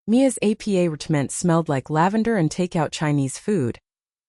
Mia's apartment smelled like lavender and takeout Chinese food,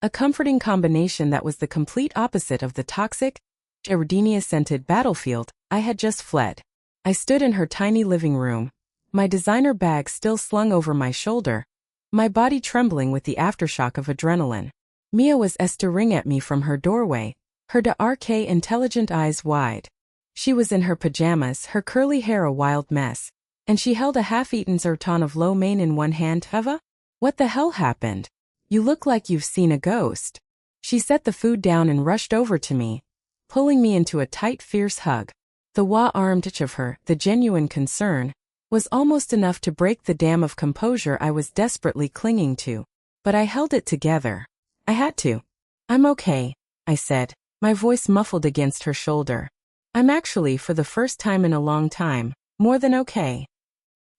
a comforting combination that was the complete opposite of the toxic, gardenia-scented battlefield I had just fled. I stood in her tiny living room, my designer bag still slung over my shoulder, my body trembling with the aftershock of adrenaline. Mia was staring at me from her doorway, her dark, intelligent eyes wide. She was in her pajamas, her curly hair a wild mess, and she held a half-eaten zerton of lo mein in one hand. Eva? What the hell happened? You look like you've seen a ghost. She set the food down and rushed over to me, pulling me into a tight, fierce hug. The warm touch of her, the genuine concern, was almost enough to break the dam of composure I was desperately clinging to. But I held it together. I had to. I'm okay, I said, my voice muffled against her shoulder. I'm actually, for the first time in a long time, more than okay.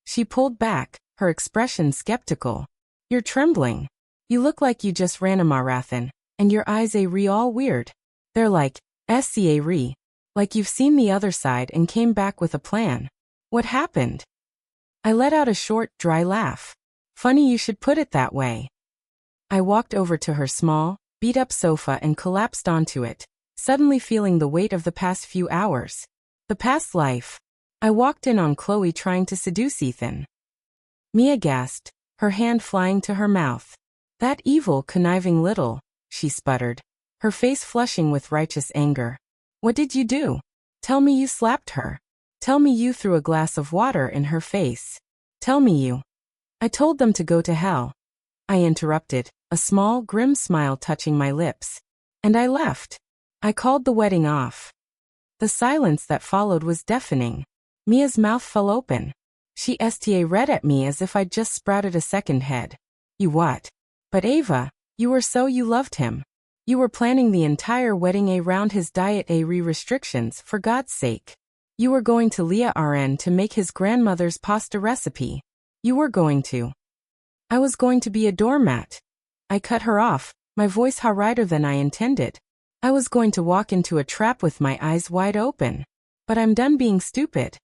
She pulled back, her expression skeptical. You're trembling. You look like you just ran a marathon, and your eyes are all weird. They're like, like you've seen the other side and came back with a plan. What happened? I let out a short, dry laugh. Funny you should put it that way. I walked over to her small, beat-up sofa and collapsed onto it, suddenly feeling the weight of the past few hours. The past life. I walked in on Chloe trying to seduce Ethan. Mia gasped, her hand flying to her mouth. That evil, conniving little, she sputtered, her face flushing with righteous anger. What did you do? Tell me you slapped her. Tell me you threw a glass of water in her face. Tell me you. I told them to go to hell. I interrupted, a small, grim smile touching my lips. And I left. I called the wedding off. The silence that followed was deafening. Mia's mouth fell open. She read at me as if I'd just sprouted a second head. You what? But Ava, you loved him. You were planning the entire wedding around his diet restrictions, for God's sake. You were going to Leah RN to make his grandmother's pasta recipe. You were going to. I was going to be a doormat. I cut her off, my voice harder than I intended. I was going to walk into a trap with my eyes wide open. But I'm done being stupid.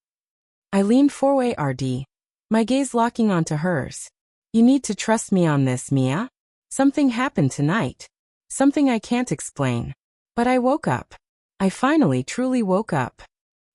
I leaned forward, my gaze locking onto hers. You need to trust me on this, Mia. Something happened tonight. Something I can't explain. But I woke up. I finally truly woke up.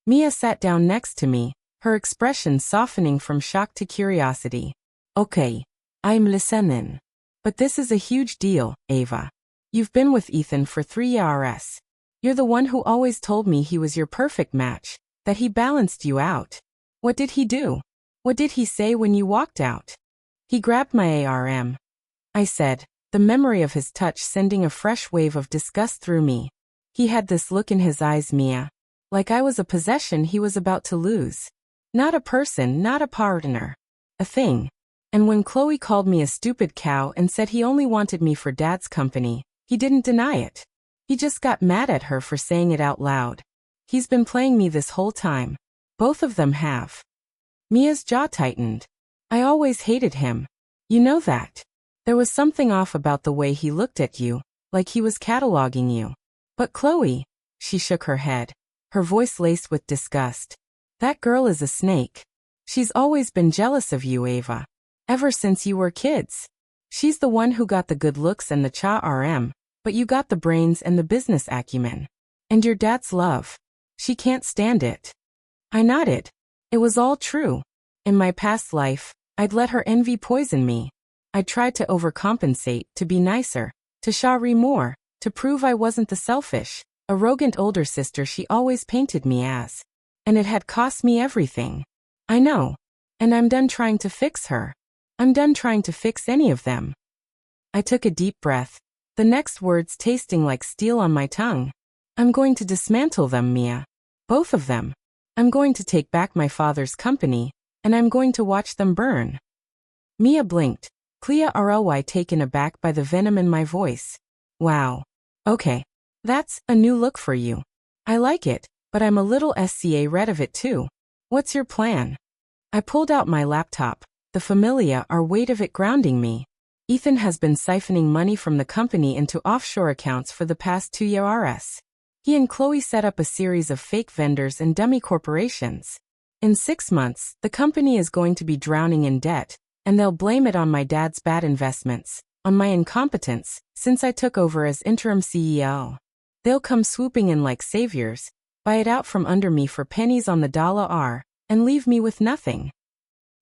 Mia sat down next to me, her expression softening from shock to curiosity. Okay, I'm listening. But this is a huge deal, Ava. You've been with Ethan for 3 years. You're the one who always told me he was your perfect match, that he balanced you out. What did he do? What did he say when you walked out? He grabbed my arm. I said, the memory of his touch sending a fresh wave of disgust through me. He had this look in his eyes, Mia. Like I was a possession he was about to lose. Not a person, not a partner. A thing. And when Chloe called me a stupid cow and said he only wanted me for Dad's company, he didn't deny it. He just got mad at her for saying it out loud. He's been playing me this whole time. Both of them have. Mia's jaw tightened. I always hated him. You know that. There was something off about the way he looked at you, like he was cataloging you. But Chloe, she shook her head, her voice laced with disgust. That girl is a snake. She's always been jealous of you, Ava. Ever since you were kids. She's the one who got the good looks and the charm, but you got the brains and the business acumen. And your dad's love. She can't stand it. I nodded. It was all true. In my past life, I'd let her envy poison me. I tried to overcompensate, to be nicer, to shari more, to prove I wasn't the selfish, arrogant older sister she always painted me as. And it had cost me everything. I know. And I'm done trying to fix her. I'm done trying to fix any of them. I took a deep breath, the next words tasting like steel on my tongue. I'm going to dismantle them, Mia. Both of them. I'm going to take back my father's company, and I'm going to watch them burn. Mia blinked, clear RLY taken aback by the venom in my voice. Wow. Okay. That's a new look for you. I like it, but I'm a little red of it too. What's your plan? I pulled out my laptop, the familiar weight of it grounding me. Ethan has been siphoning money from the company into offshore accounts for the past 2 years. He and Chloe set up a series of fake vendors and dummy corporations. In 6 months, the company is going to be drowning in debt, and they'll blame it on my dad's bad investments, on my incompetence, since I took over as interim CEO. They'll come swooping in like saviors, buy it out from under me for pennies on the dollar, and leave me with nothing.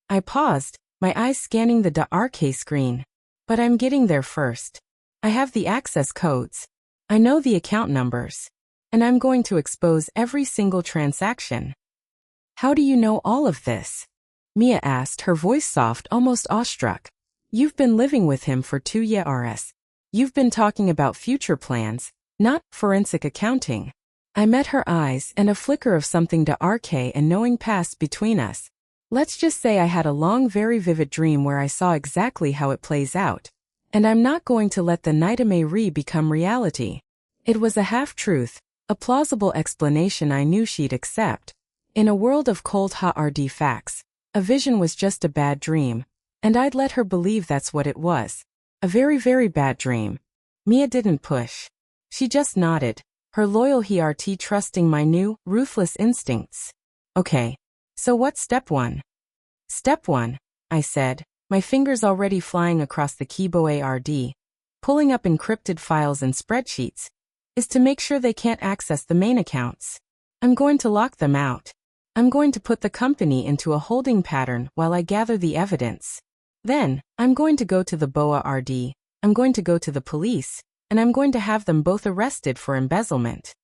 I paused, my eyes scanning the RK screen. But I'm getting there first. I have the access codes. I know the account numbers. And I'm going to expose every single transaction. How do you know all of this? Mia asked, her voice soft, almost awestruck. You've been living with him for 2 years. You've been talking about future plans, not forensic accounting. I met her eyes, and a flicker of something to RK and knowing passed between us. Let's just say I had a long, very vivid dream where I saw exactly how it plays out. And I'm not going to let the nightmare become reality. It was a half-truth, a plausible explanation I knew she'd accept. In a world of cold hard facts, a vision was just a bad dream, and I'd let her believe that's what it was. A very, very bad dream. Mia didn't push. She just nodded, her loyal heart trusting my new, ruthless instincts. Okay. So what's step 1? Step 1, I said, my fingers already flying across the keyboard, pulling up encrypted files and spreadsheets, is to make sure they can't access the main accounts. I'm going to lock them out. I'm going to put the company into a holding pattern while I gather the evidence. Then, I'm going to go to the BOA-RD, I'm going to go to the police, and I'm going to have them both arrested for embezzlement.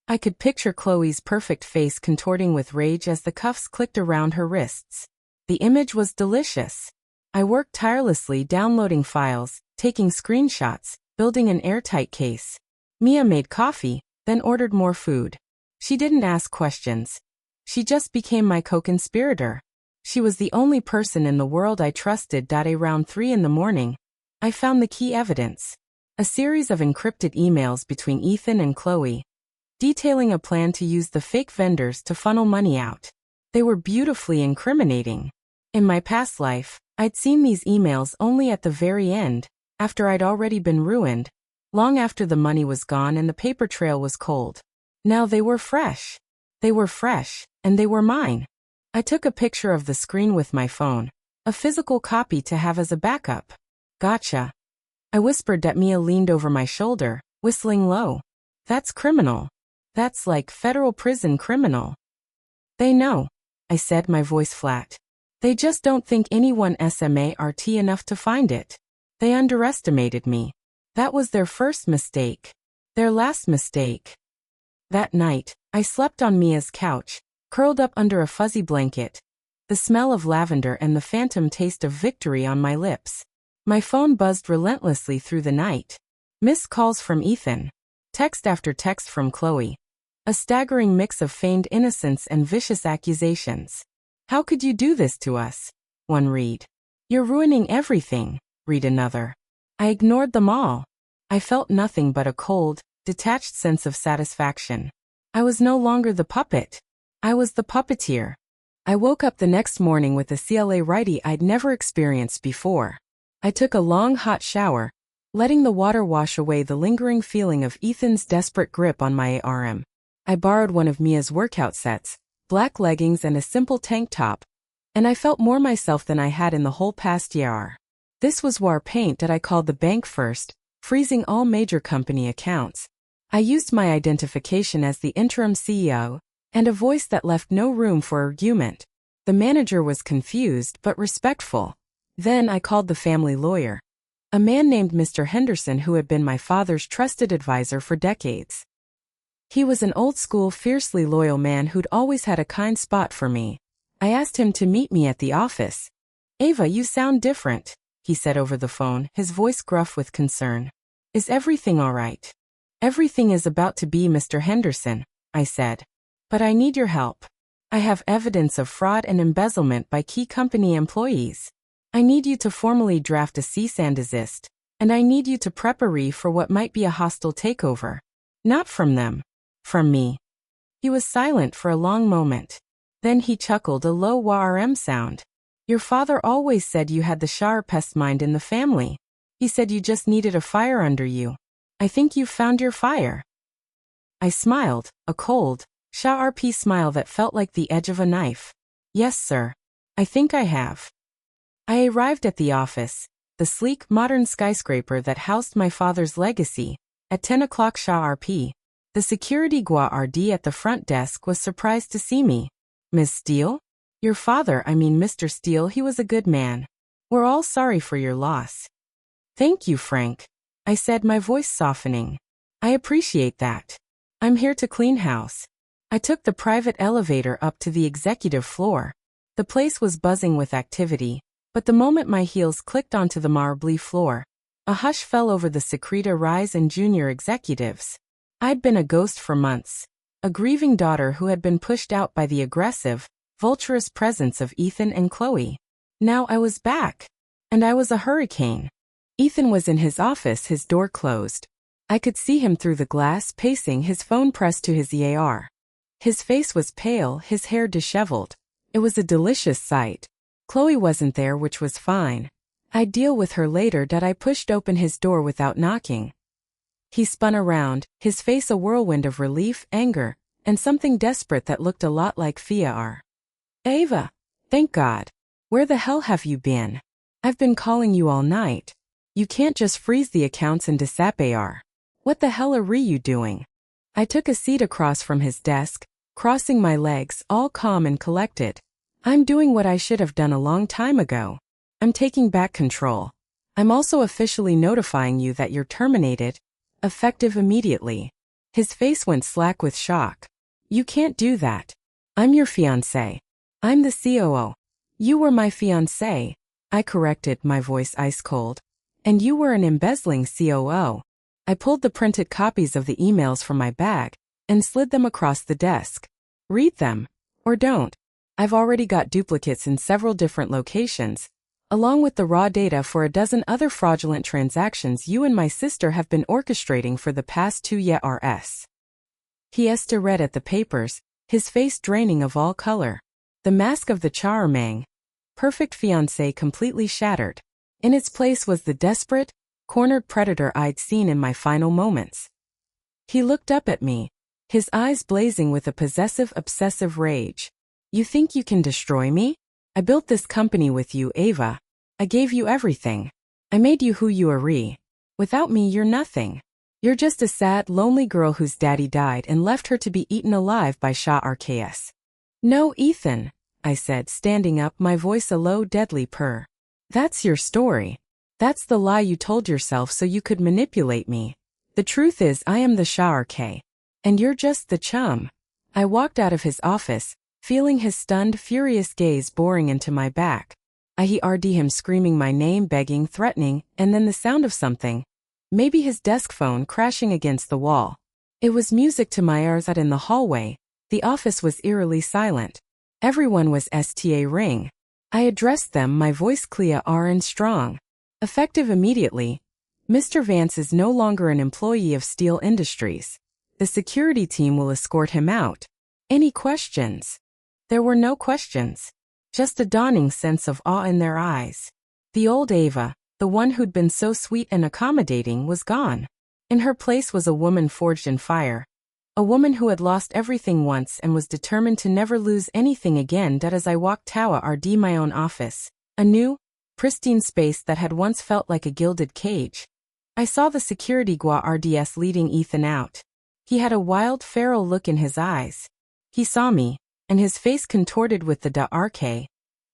I could picture Chloe's perfect face contorting with rage as the cuffs clicked around her wrists. The image was delicious. I worked tirelessly downloading files, taking screenshots, building an airtight case. Mia made coffee, then ordered more food. She didn't ask questions. She just became my co-conspirator. She was the only person in the world I trusted. Around 3 in the morning, I found the key evidence. A series of encrypted emails between Ethan and Chloe, detailing a plan to use the fake vendors to funnel money out. They were beautifully incriminating. In my past life, I'd seen these emails only at the very end, after I'd already been ruined, long after the money was gone and the paper trail was cold. Now they were fresh. They were fresh, and they were mine. I took a picture of the screen with my phone, a physical copy to have as a backup. Gotcha. I whispered. Mia leaned over my shoulder, whistling low. That's criminal. That's like federal prison criminal. They know, I said, my voice flat. They just don't think anyone smart enough to find it. They underestimated me. That was their first mistake. Their last mistake. That night, I slept on Mia's couch, curled up under a fuzzy blanket, the smell of lavender and the phantom taste of victory on my lips. My phone buzzed relentlessly through the night. Missed calls from Ethan. Text after text from Chloe. A staggering mix of feigned innocence and vicious accusations. How could you do this to us? One read. You're ruining everything, read another. I ignored them all. I felt nothing but a cold, detached sense of satisfaction. I was no longer the puppet. I was the puppeteer. I woke up the next morning with a clarity I'd never experienced before. I took a long hot shower, letting the water wash away the lingering feeling of Ethan's desperate grip on my arm. I borrowed one of Mia's workout sets, black leggings and a simple tank top, and I felt more myself than I had in the whole past year. This was war paint that I called the bank first, freezing all major company accounts. I used my identification as the interim CEO, and a voice that left no room for argument. The manager was confused but respectful. Then I called the family lawyer, a man named Mr. Henderson who had been my father's trusted advisor for decades. He was an old-school, fiercely loyal man who'd always had a kind spot for me. I asked him to meet me at the office. Ava, you sound different, he said over the phone, his voice gruff with concern. Is everything all right? Everything is about to be, Mr. Henderson, I said. But I need your help. I have evidence of fraud and embezzlement by key company employees. I need you to formally draft a cease and desist, and I need you to prepare for what might be a hostile takeover. Not from them. From me. He was silent for a long moment. Then he chuckled, a low WRM sound. Your father always said you had the sharpest mind in the family. He said you just needed a fire under you. I think you've found your fire. I smiled, a cold, sharp smile that felt like the edge of a knife. Yes, sir. I think I have. I arrived at the office, the sleek, modern skyscraper that housed my father's legacy, at 10 o'clock sharp. The security guard at the front desk was surprised to see me. Miss Steele? Your father, Mr. Steele, he was a good man. We're all sorry for your loss. Thank you, Frank, I said, my voice softening. I appreciate that. I'm here to clean house. I took the private elevator up to the executive floor. The place was buzzing with activity, but the moment my heels clicked onto the marbly floor, a hush fell over the Secreta Rise and junior executives. I'd been a ghost for months, a grieving daughter who had been pushed out by the aggressive, vulturous presence of Ethan and Chloe. Now I was back, and I was a hurricane. Ethan was in his office, his door closed. I could see him through the glass, pacing, his phone pressed to his ear. His face was pale, his hair disheveled. It was a delicious sight. Chloe wasn't there, which was fine. I'd deal with her later. I pushed open his door without knocking. He spun around, his face a whirlwind of relief, anger, and something desperate that looked a lot like fear. Ava, thank God. Where the hell have you been? I've been calling you all night. You can't just freeze the accounts and disappear. What the hell are you doing? I took a seat across from his desk, crossing my legs, all calm and collected. I'm doing what I should have done a long time ago. I'm taking back control. I'm also officially notifying you that you're terminated, effective immediately. His face went slack with shock. You can't do that. I'm your fiancé. I'm the COO. You were my fiancé, I corrected, my voice ice cold. And you were an embezzling COO. I pulled the printed copies of the emails from my bag and slid them across the desk. Read them. Or don't. I've already got duplicates in several different locations, along with the raw data for a dozen other fraudulent transactions you and my sister have been orchestrating for the past 2 years. He read at the papers, his face draining of all color. The mask of the charming, perfect fiancé completely shattered. In its place was the desperate, cornered predator I'd seen in my final moments. He looked up at me, his eyes blazing with a possessive, obsessive rage. You think you can destroy me? I built this company with you, Ava. I gave you everything. I made you who you are. Without me, you're nothing. You're just a sad, lonely girl whose daddy died and left her to be eaten alive by Shah RKS. No, Ethan, I said, standing up, my voice a low, deadly purr. That's your story. That's the lie you told yourself so you could manipulate me. The truth is I am the Shah RK. And you're just the chum. I walked out of his office, feeling his stunned, furious gaze boring into my back. I heard him screaming my name, begging, threatening, and then the sound of something. Maybe his desk phone crashing against the wall. It was music to my ears out in the hallway. The office was eerily silent. Everyone was sta ring. I addressed them, my voice clear and strong. Effective immediately. Mr. Vance is no longer an employee of Steel Industries. The security team will escort him out. Any questions? There were no questions. Just a dawning sense of awe in their eyes. The old Ava, the one who'd been so sweet and accommodating, was gone. In her place was a woman forged in fire. A woman who had lost everything once and was determined to never lose anything again. As I walked toward my own office, a new, pristine space that had once felt like a gilded cage, I saw the security guards leading Ethan out. He had a wild, feral look in his eyes. He saw me, and his face contorted with the dark,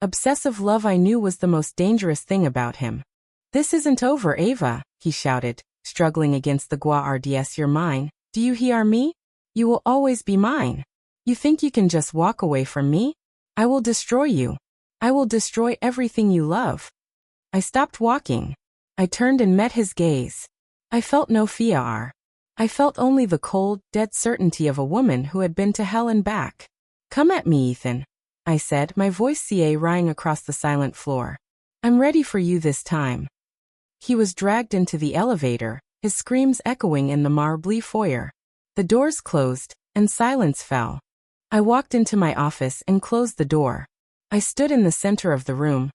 obsessive love I knew was the most dangerous thing about him. This isn't over, Ava, he shouted, struggling against the guards. You're mine. Do you hear me? You will always be mine. You think you can just walk away from me? I will destroy you. I will destroy everything you love. I stopped walking. I turned and met his gaze. I felt no fear. I felt only the cold, dead certainty of a woman who had been to hell and back. Come at me, Ethan, I said, my voice rang across the silent floor. I'm ready for you this time. He was dragged into the elevator, his screams echoing in the marbly foyer. The doors closed, and silence fell. I walked into my office and closed the door. I stood in the center of the room.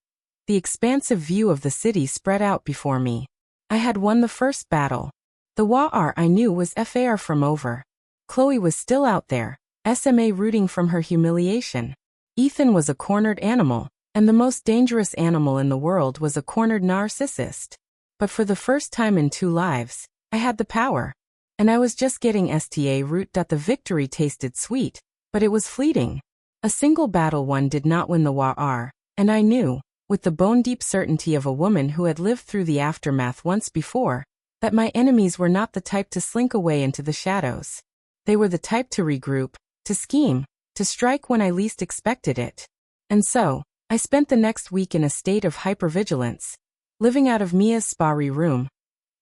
The expansive view of the city spread out before me. I had won the first battle. The war I knew was far from over. Chloe was still out there, SMA rooting from her humiliation. Ethan was a cornered animal, And the most dangerous animal in the world was a cornered narcissist. But for the first time in 2 lives, I had the power. And I was just getting sta root. The victory tasted sweet, but it was fleeting. A single battle won did not win the war, and I knew, with the bone-deep certainty of a woman who had lived through the aftermath once before, that my enemies were not the type to slink away into the shadows. They were the type to regroup, to scheme, to strike when I least expected it. And so, I spent the next week in a state of hypervigilance, living out of Mia's spa room.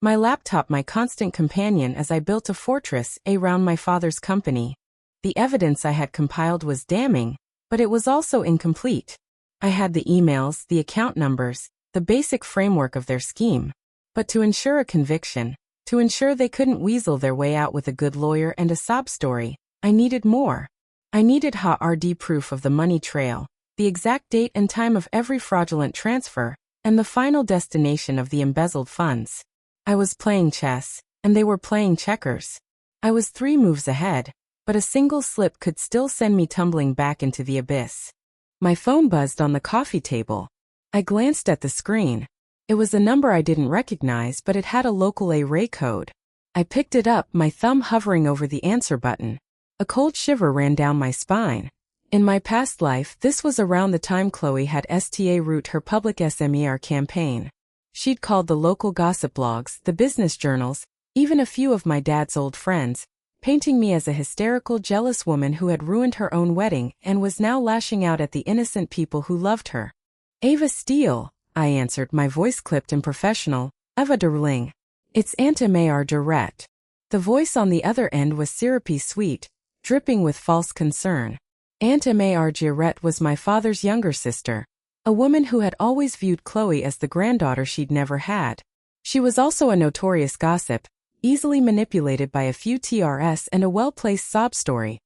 My laptop my constant companion as I built a fortress around my father's company. The evidence I had compiled was damning, but it was also incomplete. I had the emails, the account numbers, the basic framework of their scheme. But to ensure a conviction, to ensure they couldn't weasel their way out with a good lawyer and a sob story, I needed more. I needed hard proof of the money trail, the exact date and time of every fraudulent transfer, and the final destination of the embezzled funds. I was playing chess, and they were playing checkers. I was 3 moves ahead, but a single slip could still send me tumbling back into the abyss. My phone buzzed on the coffee table. I glanced at the screen. It was a number I didn't recognize, but it had a local array code. I picked it up, my thumb hovering over the answer button. A cold shiver ran down my spine. In my past life, this was around the time Chloe had sta root her public SMER campaign. She'd called the local gossip blogs, the business journals, even a few of my dad's old friends, painting me as a hysterical, jealous woman who had ruined her own wedding and was now lashing out at the innocent people who loved her. Ava Steele, I answered, my voice clipped and professional. Eva Derling. It's Aunt Mayar Durrett. The voice on the other end was syrupy sweet, dripping with false concern. Aunt Mayar Durrett was my father's younger sister, a woman who had always viewed Chloe as the granddaughter she'd never had. She was also a notorious gossip, easily manipulated by a few TRS and a well-placed sob story.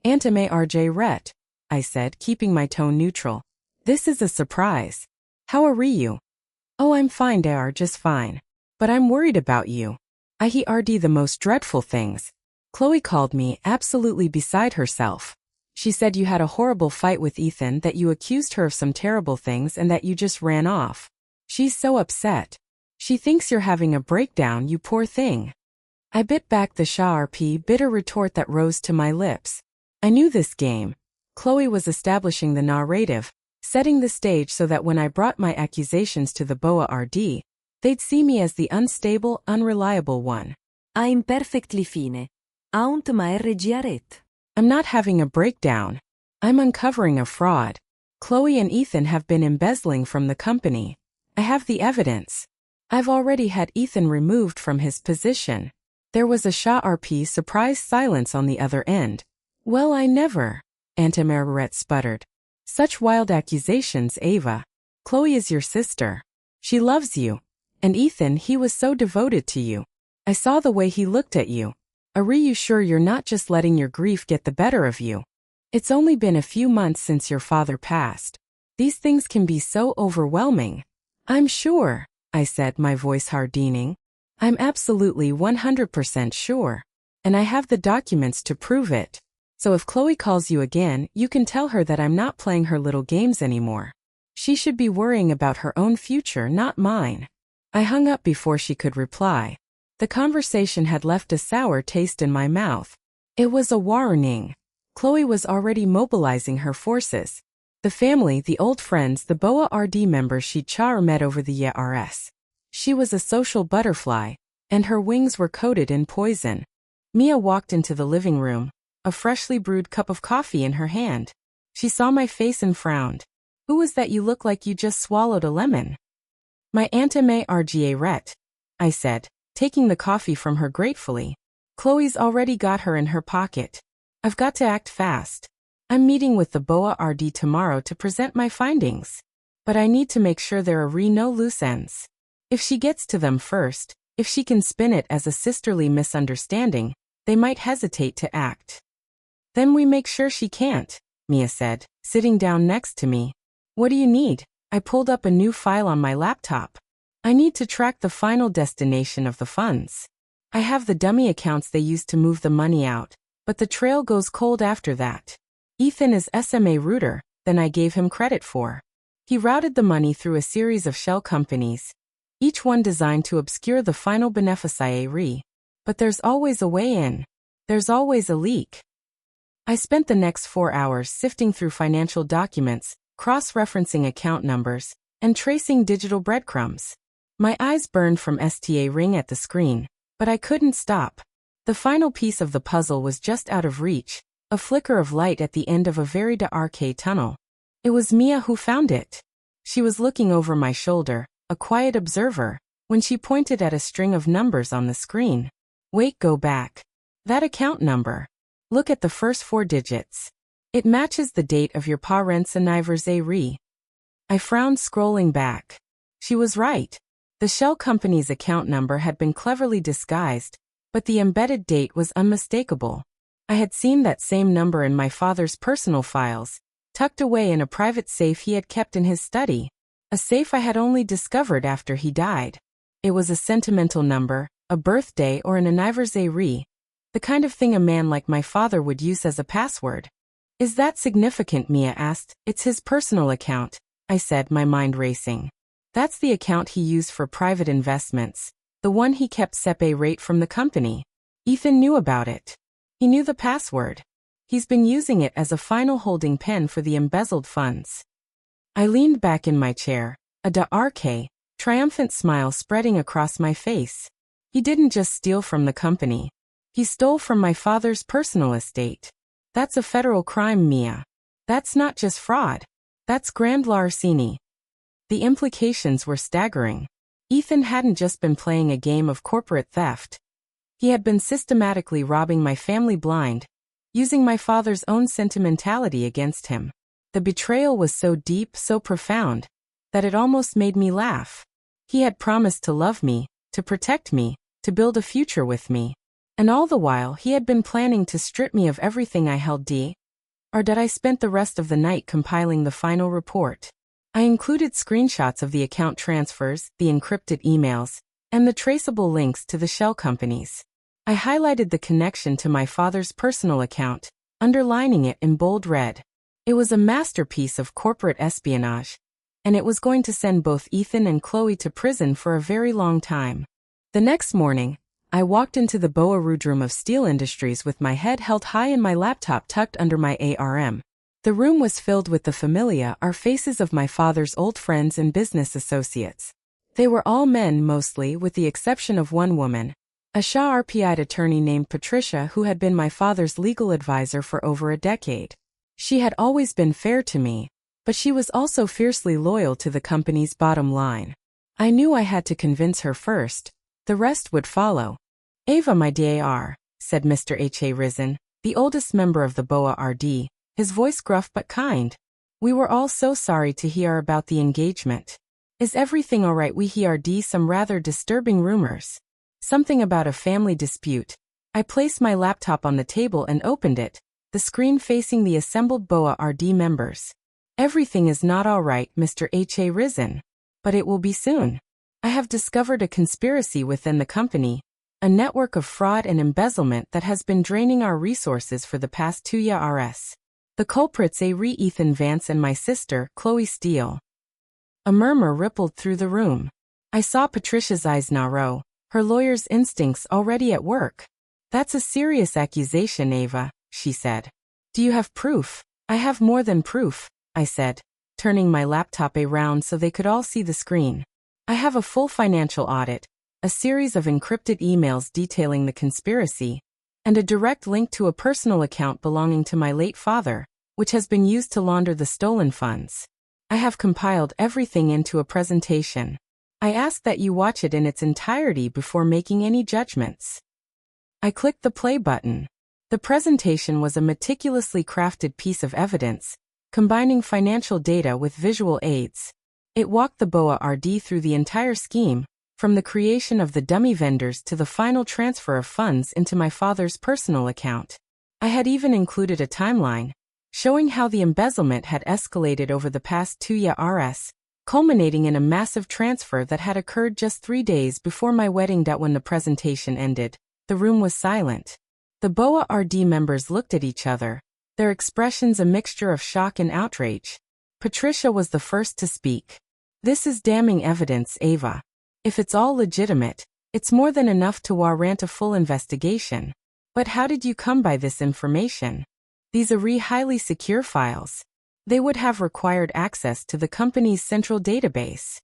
Aunt Mayar Durrett, I said, keeping my tone neutral. This is a surprise. How are you? Oh, I'm fine, Dar, just fine. But I'm worried about you. I heard the most dreadful things. Chloe called me absolutely beside herself. She said you had a horrible fight with Ethan, that you accused her of some terrible things and that you just ran off. She's so upset. She thinks you're having a breakdown, you poor thing. I bit back the sharp, bitter retort that rose to my lips. I knew this game. Chloe was establishing the narrative, setting the stage so that when I brought my accusations to the BOA RD, they'd see me as the unstable, unreliable one. I'm perfectly fine. Aunt ma RGRet. I'm not having a breakdown. I'm uncovering a fraud. Chloe and Ethan have been embezzling from the company. I have the evidence. I've already had Ethan removed from his position. There was a sharp, surprised silence on the other end. Well, I never, Aunt Mayar sputtered. Such wild accusations, Ava. Chloe is your sister. She loves you. And Ethan, he was so devoted to you. I saw the way he looked at you. Are you sure you're not just letting your grief get the better of you? It's only been a few months since your father passed. These things can be so overwhelming. I'm sure, I said, my voice hardening. I'm absolutely 100% sure. And I have the documents to prove it. So if Chloe calls you again, you can tell her that I'm not playing her little games anymore. She should be worrying about her own future, not mine. I hung up before she could reply. The conversation had left a sour taste in my mouth. It was a warning. Chloe was already mobilizing her forces. The family, the old friends, the BOA RD members she'd met over the years. She was a social butterfly, and her wings were coated in poison. Mia walked into the living room, a freshly brewed cup of coffee in her hand. She saw my face and frowned. Who was that? You look like you just swallowed a lemon. My Aunt Mayar Durrett, I said, taking the coffee from her gratefully. Chloe's already got her in her pocket. I've got to act fast. I'm meeting with the BOA RD tomorrow to present my findings. But I need to make sure there are no loose ends. If she gets to them first, if she can spin it as a sisterly misunderstanding, they might hesitate to act. Then we make sure she can't, Mia said, sitting down next to me. What do you need? I pulled up a new file on my laptop. I need to track the final destination of the funds. I have the dummy accounts they used to move the money out, but the trail goes cold after that. Ethan is SMA Rooter, than I gave him credit for. He routed the money through a series of shell companies, each one designed to obscure the final beneficiary. But there's always a way in. There's always a leak. I spent the next 4 hours sifting through financial documents, cross-referencing account numbers, and tracing digital breadcrumbs. My eyes burned from staring at the screen, but I couldn't stop. The final piece of the puzzle was just out of reach, a flicker of light at the end of a very dark tunnel. It was Mia who found it. She was looking over my shoulder, a quiet observer, when she pointed at a string of numbers on the screen. Wait, go back. That account number. Look at the first 4 digits. It matches the date of your parents' anniversary. I frowned, scrolling back. She was right. The shell company's account number had been cleverly disguised, but the embedded date was unmistakable. I had seen that same number in my father's personal files, tucked away in a private safe he had kept in his study, a safe I had only discovered after he died. It was a sentimental number, a birthday or an anniversary, the kind of thing a man like my father would use as a password. Is that significant? Mia asked. It's his personal account, I said, my mind racing. That's the account he used for private investments, the one he kept separate from the company. Ethan knew about it. He knew the password. He's been using it as a final holding pen for the embezzled funds. I leaned back in my chair, a dark, triumphant smile spreading across my face. He didn't just steal from the company. He stole from my father's personal estate. That's a federal crime, Mia. That's not just fraud. That's grand larceny. The implications were staggering. Ethan hadn't just been playing a game of corporate theft. He had been systematically robbing my family blind, using my father's own sentimentality against him. The betrayal was so deep, so profound, that it almost made me laugh. He had promised to love me, to protect me, to build a future with me. And all the while he had been planning to strip me of everything I held dear. Or that I spent the rest of the night compiling the final report. I included screenshots of the account transfers, the encrypted emails, and the traceable links to the shell companies. I highlighted the connection to my father's personal account, underlining it in bold red. It was a masterpiece of corporate espionage, and it was going to send both Ethan and Chloe to prison for a very long time. The next morning, I walked into the Boa room of Steel Industries with my head held high and my laptop tucked under my arm. The room was filled with the familiar faces of my father's old friends and business associates. They were all men mostly, with the exception of one woman, a sharp-eyed attorney named Patricia who had been my father's legal advisor for over a decade. She had always been fair to me, but she was also fiercely loyal to the company's bottom line. I knew I had to convince her first. The rest would follow. Ava, my dear, said Mr. H.A. Risen, the oldest member of the Boa RD, his voice gruff but kind. We were all so sorry to hear about the engagement. Is everything all right? We heard some rather disturbing rumors. Something about a family dispute. I placed my laptop on the table and opened it, the screen facing the assembled Boa RD members. Everything is not all right, Mr. H.A. Risen. But it will be soon. I have discovered a conspiracy within the company, a network of fraud and embezzlement that has been draining our resources for the past 2 years. The culprits are Ethan Vance and my sister, Chloe Steele. A murmur rippled through the room. I saw Patricia's eyes narrow, her lawyer's instincts already at work. That's a serious accusation, Ava, she said. Do you have proof? I have more than proof, I said, turning my laptop around so they could all see the screen. I have a full financial audit, a series of encrypted emails detailing the conspiracy, and a direct link to a personal account belonging to my late father, which has been used to launder the stolen funds. I have compiled everything into a presentation. I ask that you watch it in its entirety before making any judgments. I clicked the play button. The presentation was a meticulously crafted piece of evidence, combining financial data with visual aids. It walked the Boa RD through the entire scheme, from the creation of the dummy vendors to the final transfer of funds into my father's personal account. I had even included a timeline, showing how the embezzlement had escalated over the past 2 years, culminating in a massive transfer that had occurred just 3 days before my wedding date. When the presentation ended, the room was silent. The Boa RD members looked at each other, their expressions a mixture of shock and outrage. Patricia was the first to speak. This is damning evidence, Ava. If it's all legitimate, it's more than enough to warrant a full investigation. But how did you come by this information? These are highly secure files. They would have required access to the company's central database.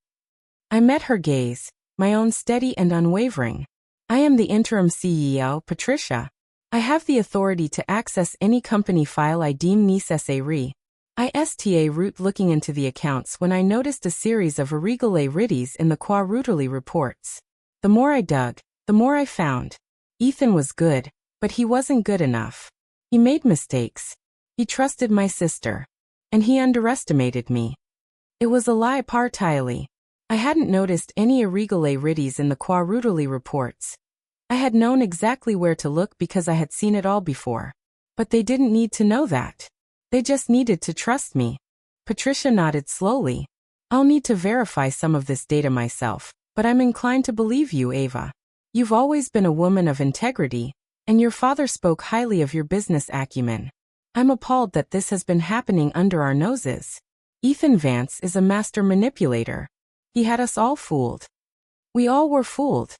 I met her gaze, my own steady and unwavering. I am the interim CEO, Patricia. I have the authority to access any company file I deem necessary. I sta root looking into the accounts when I noticed a series of irregularities in the quarterly reports. The more I dug, the more I found. Ethan was good, but he wasn't good enough. He made mistakes. He trusted my sister. And he underestimated me. It was a lie partly. I hadn't noticed any irregularities in the quarterly reports. I had known exactly where to look because I had seen it all before. But they didn't need to know that. They just needed to trust me. Patricia nodded slowly. I'll need to verify some of this data myself, but I'm inclined to believe you, Ava. You've always been a woman of integrity, and your father spoke highly of your business acumen. I'm appalled that this has been happening under our noses. Ethan Vance is a master manipulator. He had us all fooled. We all were fooled,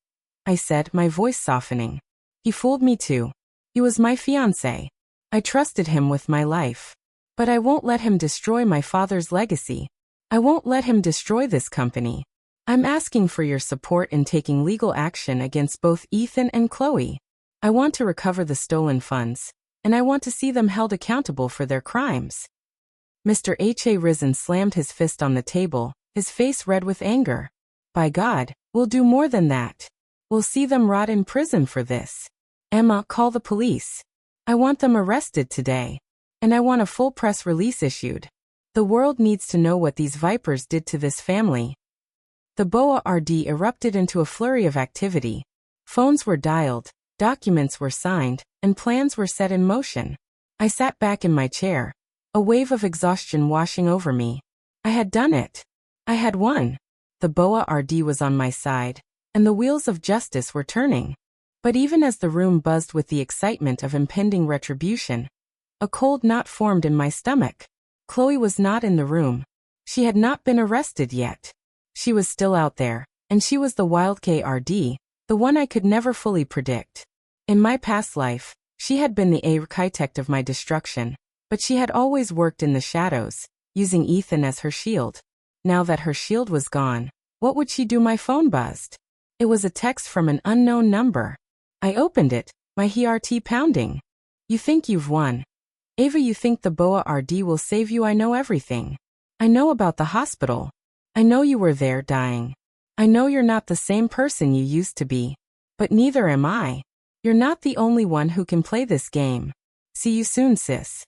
I said, my voice softening. He fooled me too. He was my fiancé. I trusted him with my life. But I won't let him destroy my father's legacy. I won't let him destroy this company. I'm asking for your support in taking legal action against both Ethan and Chloe. I want to recover the stolen funds, and I want to see them held accountable for their crimes. Mr. H.A. Risen slammed his fist on the table, his face red with anger. By God, we'll do more than that. We'll see them rot in prison for this. Emma, call the police. I want them arrested today. And I want a full press release issued. The world needs to know what these vipers did to this family. The board erupted into a flurry of activity. Phones were dialed, documents were signed, and plans were set in motion. I sat back in my chair, a wave of exhaustion washing over me. I had done it. I had won. The board was on my side, and the wheels of justice were turning. But even as the room buzzed with the excitement of impending retribution, a cold knot formed in my stomach. Chloe was not in the room. She had not been arrested yet. She was still out there, and she was the wild KRD, the one I could never fully predict. In my past life, she had been the architect of my destruction, but she had always worked in the shadows, using Ethan as her shield. Now that her shield was gone, what would she do? My phone buzzed. It was a text from an unknown number. I opened it, my heart pounding. You think you've won. Ava, you think the board will save you? I know everything. I know about the hospital. I know you were there dying. I know you're not the same person you used to be. But neither am I. You're not the only one who can play this game. See you soon, sis.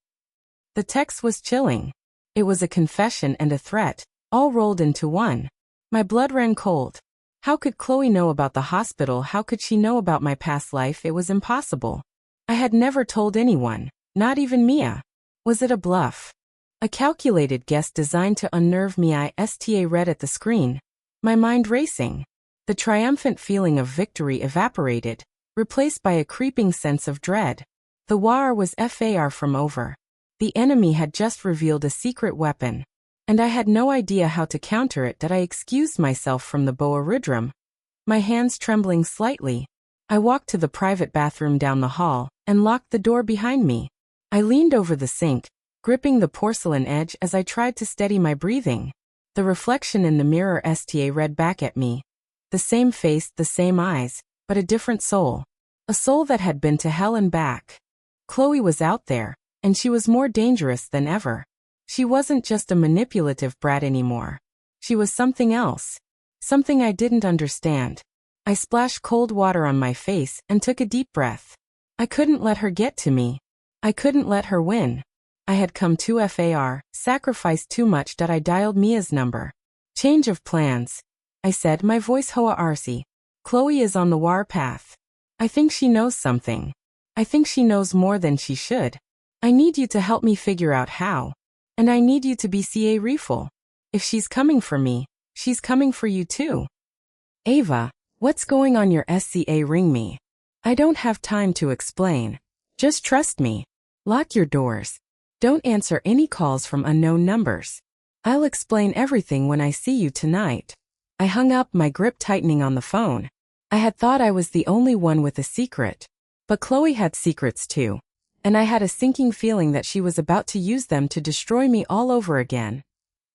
The text was chilling. It was a confession and a threat, all rolled into one. My blood ran cold. How could Chloe know about the hospital? How could she know about my past life? It was impossible. I had never told anyone. Not even Mia. Was it a bluff? A calculated guess designed to unnerve me? I read at the screen, my mind racing. The triumphant feeling of victory evaporated, replaced by a creeping sense of dread. The war was far from over. The enemy had just revealed a secret weapon, and I had no idea how to counter it. That I excused myself from the boardroom, my hands trembling slightly. I walked to the private bathroom down the hall, and locked the door behind me. I leaned over the sink, gripping the porcelain edge as I tried to steady my breathing. The reflection in the mirror read back at me. The same face, the same eyes, but a different soul. A soul that had been to hell and back. Chloe was out there, and she was more dangerous than ever. She wasn't just a manipulative brat anymore. She was something else. Something I didn't understand. I splashed cold water on my face and took a deep breath. I couldn't let her get to me. I couldn't let her win. I had come too far, sacrificed too much. That I dialed Mia's number. Change of plans, I said, my voice hoarse. Chloe is on the warpath. I think she knows something. I think she knows more than she should. I need you to help me figure out how. And I need you to be careful. If she's coming for me, she's coming for you too. Ava, what's going on? Your SCA ring me. I don't have time to explain. Just trust me. Lock your doors. Don't answer any calls from unknown numbers. I'll explain everything when I see you tonight. I hung up, my grip tightening on the phone. I had thought I was the only one with a secret. But Chloe had secrets too. And I had a sinking feeling that she was about to use them to destroy me all over again.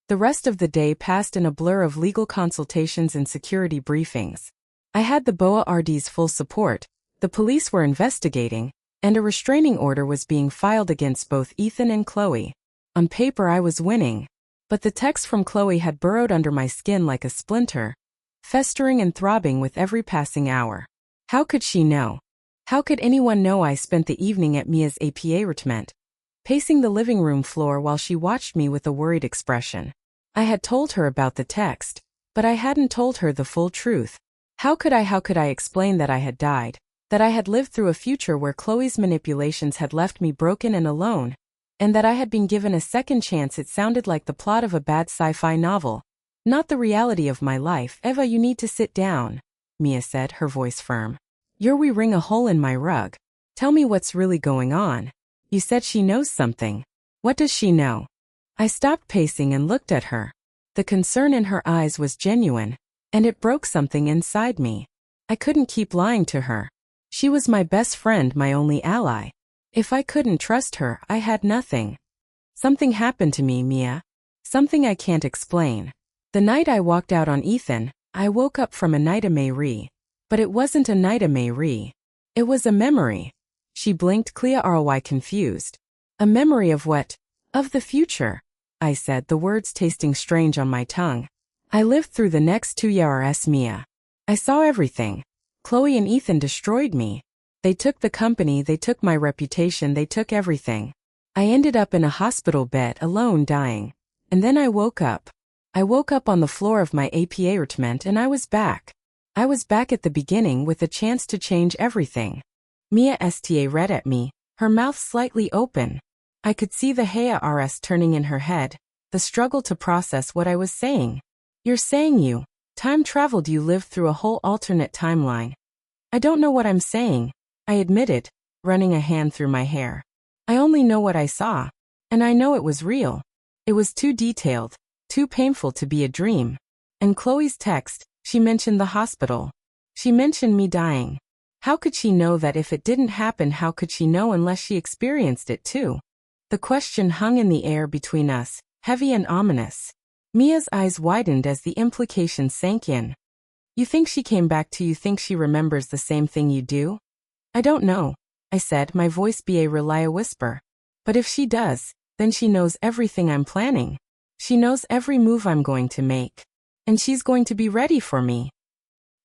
The rest of the day passed in a blur of legal consultations and security briefings. I had the BOA RD's full support, the police were investigating, and a restraining order was being filed against both Ethan and Chloe. On paper I was winning. But the text from Chloe had burrowed under my skin like a splinter, festering and throbbing with every passing hour. How could she know? How could anyone know I spent the evening at Mia's apartment, pacing the living room floor while she watched me with a worried expression? I had told her about the text, but I hadn't told her the full truth. How could I explain that I had died, that I had lived through a future where Chloe's manipulations had left me broken and alone, and that I had been given a second chance? It sounded like the plot of a bad sci-fi novel, not the reality of my life. Eva, you need to sit down, Mia said, her voice firm. You're ring a hole in my rug. Tell me what's really going on. You said she knows something. What does she know? I stopped pacing and looked at her. The concern in her eyes was genuine, and it broke something inside me. I couldn't keep lying to her. She was my best friend, my only ally. If I couldn't trust her, I had nothing. Something happened to me, Mia. Something I can't explain. The night I walked out on Ethan, I woke up from a nightmare. But it wasn't a nightmare. It was a memory. She blinked, clear ROI confused. A memory of what? Of the future, I said, the words tasting strange on my tongue. I lived through the next 2 years, Mia. I saw everything. Chloe and Ethan destroyed me. They took the company, they took my reputation, they took everything. I ended up in a hospital bed alone, dying. And then I woke up. I woke up on the floor of my apartment and I was back. I was back at the beginning with a chance to change everything. Mia read at me, her mouth slightly open. I could see the HARS turning in her head, the struggle to process what I was saying. You're saying you time traveled, you lived through a whole alternate timeline. I don't know what I'm saying, I admitted, running a hand through my hair. I only know what I saw. And I know it was real. It was too detailed, too painful to be a dream. And Chloe's text, she mentioned the hospital. She mentioned me dying. How could she know that if it didn't happen? How could she know unless she experienced it too? The question hung in the air between us, heavy and ominous. Mia's eyes widened as the implication sank in. You think she came back to you? Think she remembers the same thing you do? I don't know, I said, my voice a whisper. But if she does, then she knows everything I'm planning. She knows every move I'm going to make. And she's going to be ready for me.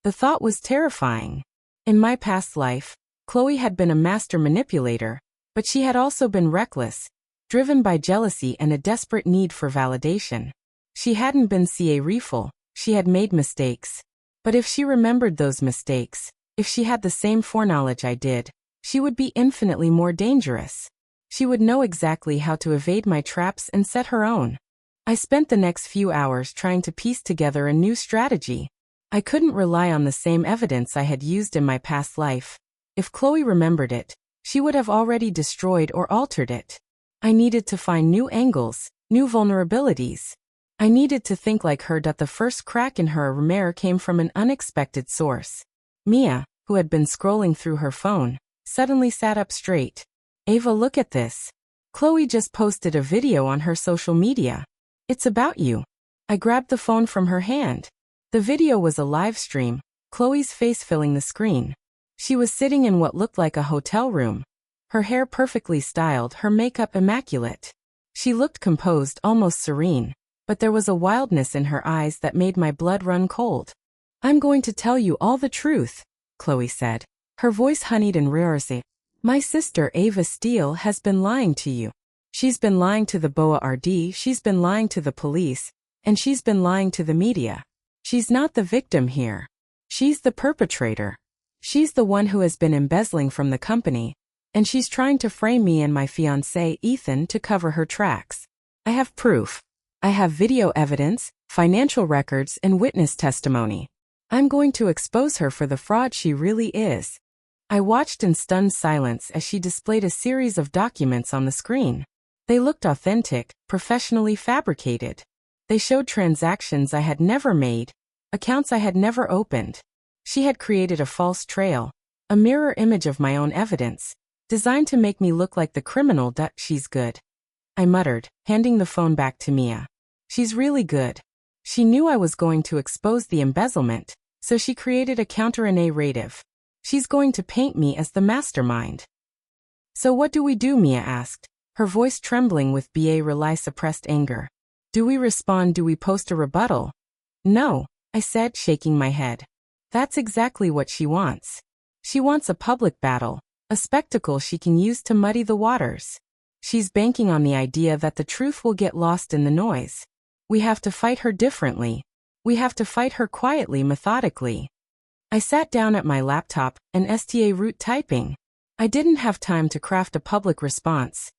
The thought was terrifying. In my past life, Chloe had been a master manipulator, but she had also been reckless, driven by jealousy and a desperate need for validation. She hadn't been refull, she had made mistakes. But if she remembered those mistakes, if she had the same foreknowledge I did, she would be infinitely more dangerous. She would know exactly how to evade my traps and set her own. I spent the next few hours trying to piece together a new strategy. I couldn't rely on the same evidence I had used in my past life. If Chloe remembered it, she would have already destroyed or altered it. I needed to find new angles, new vulnerabilities. I needed to think like her. The first crack in her armor came from an unexpected source. Mia, who had been scrolling through her phone, suddenly sat up straight. Ava, look at this. Chloe just posted a video on her social media. It's about you. I grabbed the phone from her hand. The video was a live stream, Chloe's face filling the screen. She was sitting in what looked like a hotel room. Her hair perfectly styled, her makeup immaculate. She looked composed, almost serene, but there was a wildness in her eyes that made my blood run cold. I'm going to tell you all the truth, Chloe said, her voice honeyed and rarely. My sister Ava Steele has been lying to you. She's been lying to the BOA RD, she's been lying to the police, and she's been lying to the media. She's not the victim here. She's the perpetrator. She's the one who has been embezzling from the company, and she's trying to frame me and my fiancé Ethan to cover her tracks. I have proof. I have video evidence, financial records, and witness testimony. I'm going to expose her for the fraud she really is. I watched in stunned silence as she displayed a series of documents on the screen. They looked authentic, professionally fabricated. They showed transactions I had never made, accounts I had never opened. She had created a false trail, a mirror image of my own evidence, designed to make me look like the criminal. She's good, I muttered, handing the phone back to Mia. She's really good. She knew I was going to expose the embezzlement, so she created a counter-narrative. She's going to paint me as the mastermind. So what do we do? Mia asked, her voice trembling with suppressed anger. Do we respond? Do we post a rebuttal? No, I said, shaking my head. That's exactly what she wants. She wants a public battle, a spectacle she can use to muddy the waters. She's banking on the idea that the truth will get lost in the noise. We have to fight her differently. We have to fight her quietly, methodically. I sat down at my laptop and root typing. I didn't have time to craft a public response.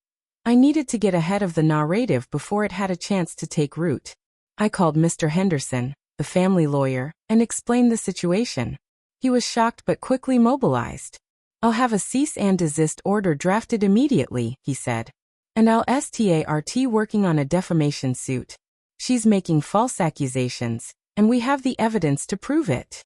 I needed to get ahead of the narrative before it had a chance to take root. I called Mr. Henderson, the family lawyer, and explained the situation. He was shocked but quickly mobilized. I'll have a cease and desist order drafted immediately, he said. And I'll start working on a defamation suit. She's making false accusations, and we have the evidence to prove it.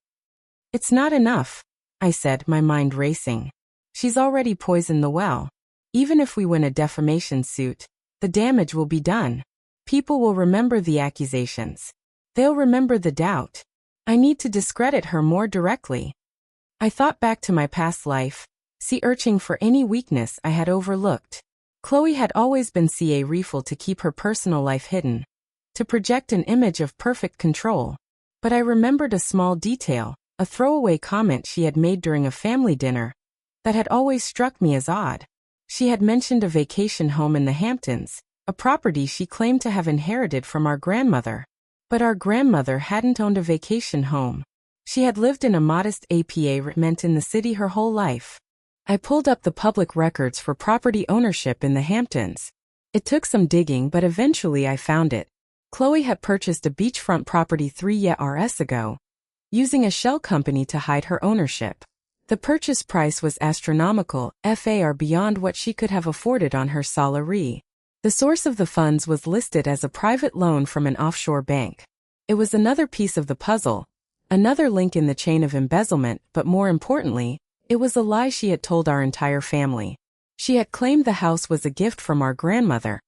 It's not enough, I said, my mind racing. She's already poisoned the well. Even if we win a defamation suit, the damage will be done. People will remember the accusations. They'll remember the doubt. I need to discredit her more directly. I thought back to my past life, searching for any weakness I had overlooked. Chloe had always been careful to keep her personal life hidden, to project an image of perfect control. But I remembered a small detail, a throwaway comment she had made during a family dinner, that had always struck me as odd. She had mentioned a vacation home in the Hamptons, a property she claimed to have inherited from our grandmother. But our grandmother hadn't owned a vacation home. She had lived in a modest apartment in the city her whole life. I pulled up the public records for property ownership in the Hamptons. It took some digging, but eventually I found it. Chloe had purchased a beachfront property 3 years ago, using a shell company to hide her ownership. The purchase price was astronomical, far beyond what she could have afforded on her salary. The source of the funds was listed as a private loan from an offshore bank. It was another piece of the puzzle, another link in the chain of embezzlement, but more importantly, it was a lie she had told our entire family. She had claimed the house was a gift from our grandmother,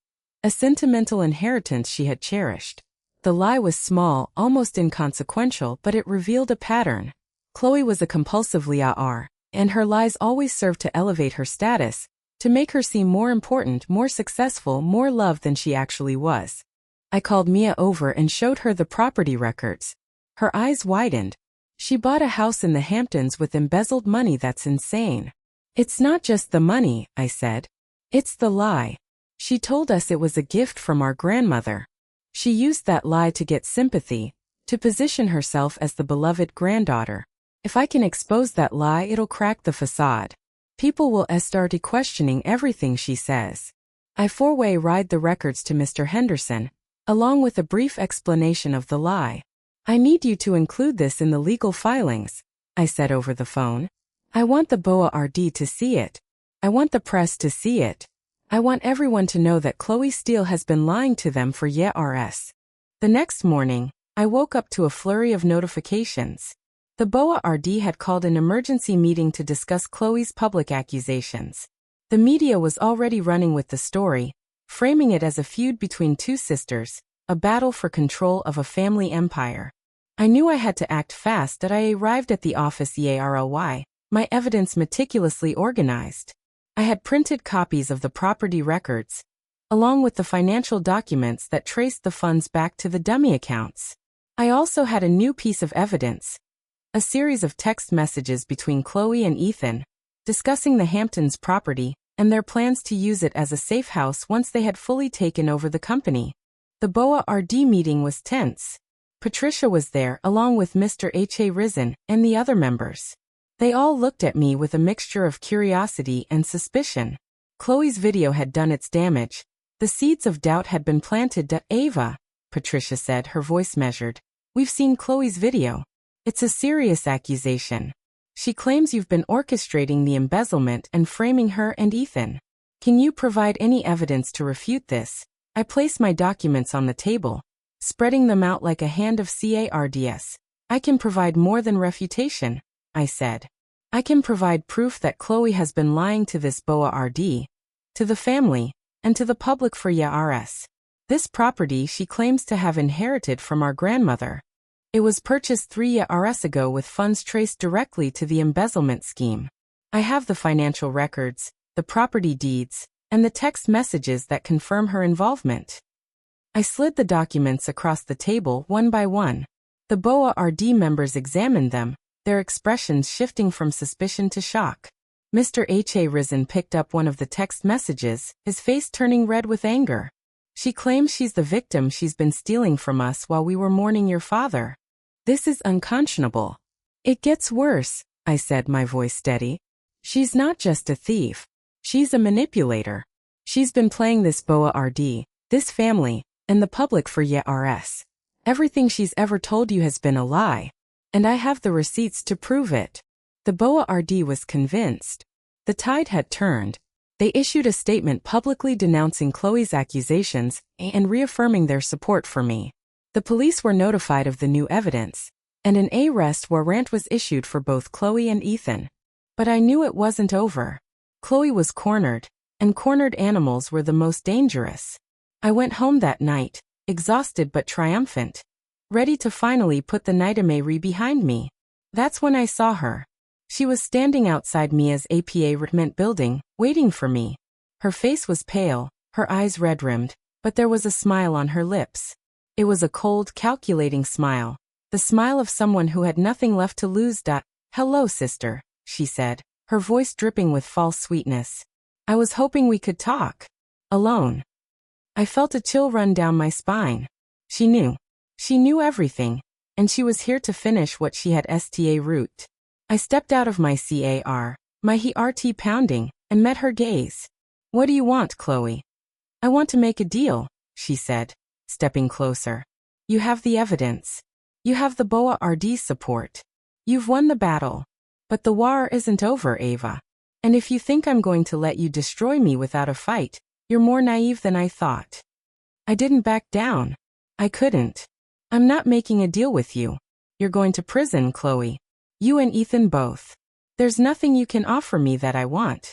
a sentimental inheritance she had cherished. The lie was small, almost inconsequential, but it revealed a pattern. Chloe was a compulsive liar, and her lies always served to elevate her status, to make her seem more important, more successful, more loved than she actually was. I called Mia over and showed her the property records. Her eyes widened. She bought a house in the Hamptons with embezzled money. That's insane. It's not just the money, I said. It's the lie. She told us it was a gift from our grandmother. She used that lie to get sympathy, to position herself as the beloved granddaughter. If I can expose that lie, it'll crack the facade. People will start questioning everything she says. I read the records to Mr. Henderson, along with a brief explanation of the lie. I need you to include this in the legal filings, I said over the phone. I want the board to see it. I want the press to see it. I want everyone to know that Chloe Steele has been lying to them for years. The next morning, I woke up to a flurry of notifications. The board had called an emergency meeting to discuss Chloe's public accusations. The media was already running with the story, framing it as a feud between two sisters, a battle for control of a family empire. I knew I had to act fast. I arrived at the office my evidence meticulously organized. I had printed copies of the property records, along with the financial documents that traced the funds back to the dummy accounts. I also had a new piece of evidence. A series of text messages between Chloe and Ethan, discussing the Hamptons property and their plans to use it as a safe house once they had fully taken over the company. The board meeting was tense. Patricia was there along with Mr. Risen and the other members. They all looked at me with a mixture of curiosity and suspicion. Chloe's video had done its damage. The seeds of doubt had been planted. Ava, Patricia said, her voice measured. We've seen Chloe's video. It's a serious accusation. She claims you've been orchestrating the embezzlement and framing her and Ethan. Can you provide any evidence to refute this? I placed my documents on the table, spreading them out like a hand of cards. I can provide more than refutation, I said. I can provide proof that Chloe has been lying to this Boa RD, to the family, and to the public for years. This property she claims to have inherited from our grandmother. It was purchased 3 years ago with funds traced directly to the embezzlement scheme. I have the financial records, the property deeds, and the text messages that confirm her involvement. I slid the documents across the table one by one. The Boa RD members examined them, their expressions shifting from suspicion to shock. Mr. H.A. Risen picked up one of the text messages, his face turning red with anger. She claims she's the victim she's been stealing from us while we were mourning your father. This is unconscionable. It gets worse, I said, my voice steady. She's not just a thief. She's a manipulator. She's been playing this Boa RD, this family, and the public for years. Everything she's ever told you has been a lie. And I have the receipts to prove it. The Boa RD was convinced. The tide had turned. They issued a statement publicly denouncing Chloe's accusations and reaffirming their support for me. The police were notified of the new evidence, and an arrest warrant was issued for both Chloe and Ethan. But I knew it wasn't over. Chloe was cornered, and cornered animals were the most dangerous. I went home that night, exhausted but triumphant, ready to finally put the nightmare behind me. That's when I saw her. She was standing outside Mia's apartment building, waiting for me. Her face was pale, her eyes red-rimmed, but there was a smile on her lips. It was a cold, calculating smile, the smile of someone who had nothing left to lose. Hello, sister, she said, her voice dripping with false sweetness. I was hoping we could talk. Alone. I felt a chill run down my spine. She knew. She knew everything, and she was here to finish what she had root. I stepped out of my car, my heart pounding, and met her gaze. What do you want, Chloe? I want to make a deal, she said, stepping closer. You have the evidence. You have the Boa RD support. You've won the battle. But the war isn't over, Ava. And if you think I'm going to let you destroy me without a fight, you're more naive than I thought. I didn't back down. I couldn't. I'm not making a deal with you. You're going to prison, Chloe. You and Ethan both. There's nothing you can offer me that I want.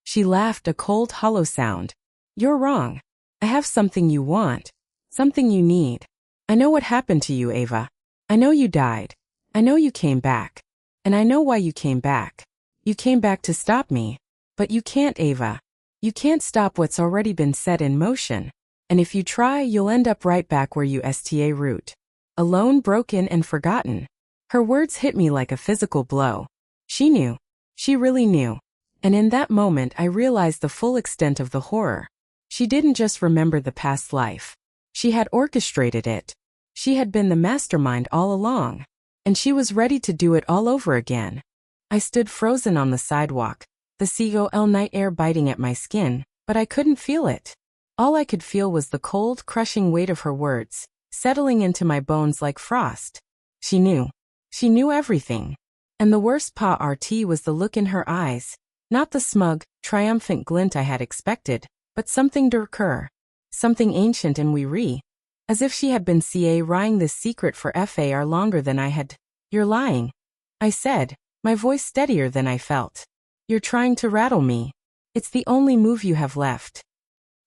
She laughed, a cold, hollow sound. You're wrong. I have something you want. Something you need. I know what happened to you, Ava. I know you died. I know you came back. And I know why you came back. You came back to stop me. But you can't, Ava. You can't stop what's already been set in motion. And if you try, you'll end up right back where you root. Alone, broken, and forgotten. Her words hit me like a physical blow. She knew. She really knew. And in that moment I realized the full extent of the horror. She didn't just remember the past life. She had orchestrated it. She had been the mastermind all along. And she was ready to do it all over again. I stood frozen on the sidewalk, the cold night air biting at my skin, but I couldn't feel it. All I could feel was the cold, crushing weight of her words, settling into my bones like frost. She knew. She knew everything. And the worst part was the look in her eyes, not the smug, triumphant glint I had expected, but something darker, something ancient and weary, as if she had been carrying this secret for far longer than I had. You're lying, I said, my voice steadier than I felt. You're trying to rattle me. It's the only move you have left.